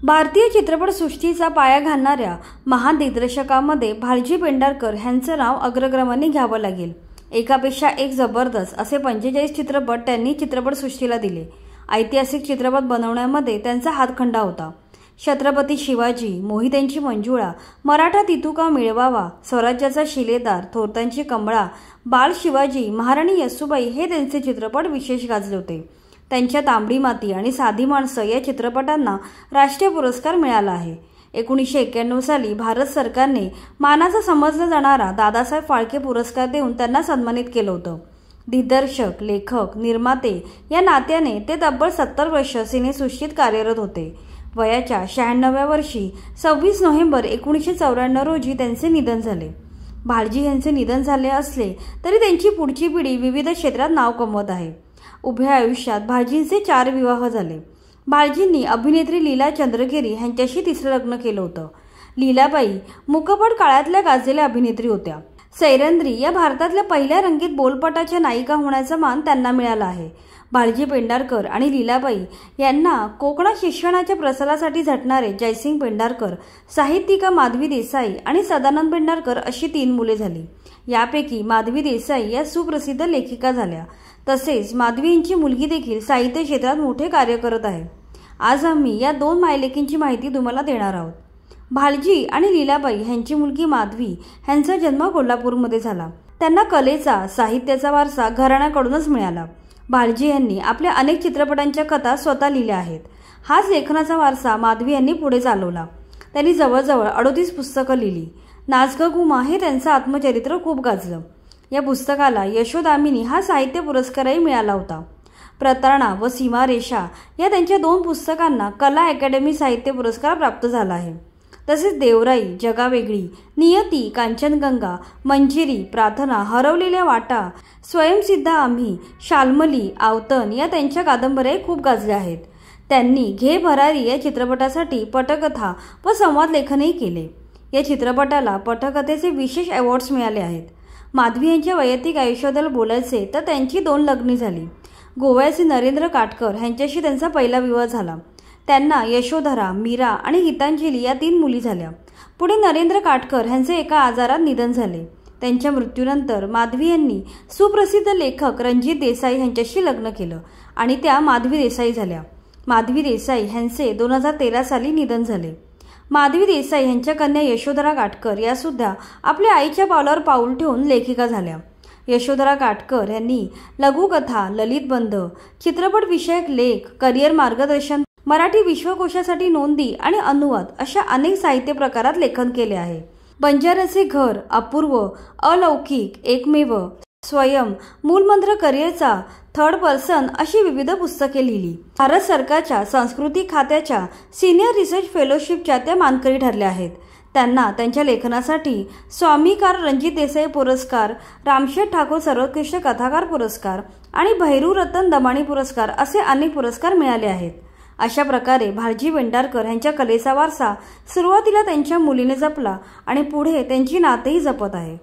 भारतीय चित्रपटसृष्टीचा पाया घालणाऱ्या महान दिग्दर्शकांमध्ये भालजी पेंढारकर यांचं नाव अग्रक्रमाने घ्यावं लागेल। एकापेक्षा एक जबरदस्त असे 45 चित्रपट त्यांनी चित्रपटसृष्टीला दिले। ऐतिहासिक चित्रपट बनवण्यामध्ये त्यांचा हातखंडा होता। छत्रपती शिवाजी, मोहित्यांची मंजुळा, मराठा तितुका मिळवावा, स्वराज्याचा शिलेदार, थोरतांची कमळा, बाल शिवाजी, महाराणी येसूबाई हे त्यांचे चित्रपट विशेष गाजले होते। त्यांच्या तांबडी माती आणि साधी माणसं या चित्रपटांना राष्ट्रीय पुरस्कार मिळाला आहे। 1991 साली भारत सरकारने मानाचा समजला जाणारा दादासाहेब फाळके पुरस्कार देऊन त्यांना सन्मानित केलं होतं। दिग्दर्शक, लेखक, निर्माते या नात्याने ते तब्बल 70 वर्ष सिनेसृष्टीत कार्यरत होते। वयाच्या 96व्या वर्षी 26 नोव्हेंबर 1994 रोजी त्यांचे निधन झाले। भालजी यांचे निधन झाले असले तरी त्यांची पुढची पिढी विविध क्षेत्रात नाव कमवत आहे। उभ्या आयुष्यात भालजींचे 4 विवाह झाले। भालजींनी अभिनेत्री लीला चंद्रगिरी यांच्याशी तिसरं लग्न केलं होतं। लीलाबाई मुकपट काळातल्या गाजलेल्या अभिनेत्री होत्या। सैरंद्री या भारतातल्या पहिल्या रंगीत बोलपटाच्या नायिका होण्याचा मान त्यांना मिळाला आहे। भालजी पेंढारकर आणि लीलाबाई यांना कोकणात शिक्षणाच्या प्रसारासाठी झटणारे जयसिंग पेंढारकर, साहित्यिका माधवी देसाई आणि सदानंद पेंढारकर अशी 3 मुले झाली। यापैकी माधवी देसाई या सुप्रसिद्ध लेखिका झाल्या। तसेच माधवी यांची मुलगी देखील साहित्य क्षेत्रात मोठे कार्य करत आहे। आज आम्ही या 2 मायलेकींची माहिती तुम्हाला देणार आहोत। भालजी आणि लीलाबाई यांची मुलगी माधवी यांचा जन्म कोल्हापूरमध्ये झाला। त्यांना कलेचा, साहित्याचा वारसा घराण्याकडूनच मिळाला। भालजी यांनी आपल्या अनेक चित्रपटांच्या कथा स्वतः लिहिल्या आहेत। हाच लेखनाचा वारसा माधवी यांनी पुढे चालवला। त्यांनी जवळजवळ 38 पुस्तकं लिहिली। नाच ग घुमा हे त्यांचं आत्मचरित्र खूप गाजलं। या पुस्तकाला यशोदामिनी हा साहित्य पुरस्कारही मिळाला होता। प्रतारणा व सीमारेषा या त्यांच्या 2 पुस्तकांना कला अकादमी साहित्य पुरस्कार प्राप्त झाला आहे। तसेच देवराई, जगावेगळी, नियती, कांचनगंगा, मंजिरी, प्रार्थना, हरवलेल्या वाटा, स्वयंसिद्ध आम्ही, शाल्मली, आवतन या त्यांच्या कादंबऱ्याही खूप गाजल्या आहेत। त्यांनी घे भरारी या चित्रपटासाठी पटकथा व संवाद लेखनही केले। या चित्रपटाला पटकथेचे विशेष अवॉर्ड्स मिळाले आहेत। माधवी यांच्या वैयक्तिक आयुष्याबद्दल बोलायचे तर त्यांची 2 लग्ने झाली। गोव्याचे नरेंद्र काटकर यांच्याशी त्यांचा पहिला विवाह झाला। त्यांना यशोधरा, मीरा आणि गीतांजली या 3 मुली झाल्या। पुढे नरेंद्र काटकर यांचे एका आजारात निधन झाले। त्यांच्या मृत्यूनंतर माधवी यांनी सुप्रसिद्ध लेखक रणजित देसाई यांच्याशी लग्न केलं आणि त्या माधवी देसाई झाल्या। माधवी देसाई यांचे 2013 साली निधन झाले। माधवी देसाई यांच्या कन्या यशोधरा काटकर या सुद्धा आपल्या आईच्या पावलावर पाऊल ठेवून लेखिका झाल्या। यशोधरा काटकर यांनी लघुकथा, ललितबंध, चित्रपट विषयक लेख, करिअर मार्गदर्शन, मराठी विश्वकोशासाठी नोंदी आणि अनुवाद अशा अनेक साहित्य प्रकारात लेखन केले आहे। बंजाराचे घर, अपूर्व, अलौकिक, एकमेव, स्वयं, मूलमंत्र करिअरचा, थर्ड पर्सन अशी विविध पुस्तके लिहिली। भारत सरकारच्या संस्कृती खात्याच्या सिनियर रिसर्च फेलोशिपच्या त्या मानकरी ठरल्या आहेत। त्यांना त्यांच्या लेखनासाठी स्वामीकार रणजित देसाई पुरस्कार, रामशेठ ठाकूर सर्वोत्कृष्ट कथाकार पुरस्कार आणि भैरू रतन दमाणी पुरस्कार असे अनेक पुरस्कार मिळाले आहेत। अशा प्रकारे भालजी पेंढारकर यांच्या कलेचा वारसा सुरुवातीला त्यांच्या मुलीने जपला आणि पुढे त्यांची नातेही जपत आहे।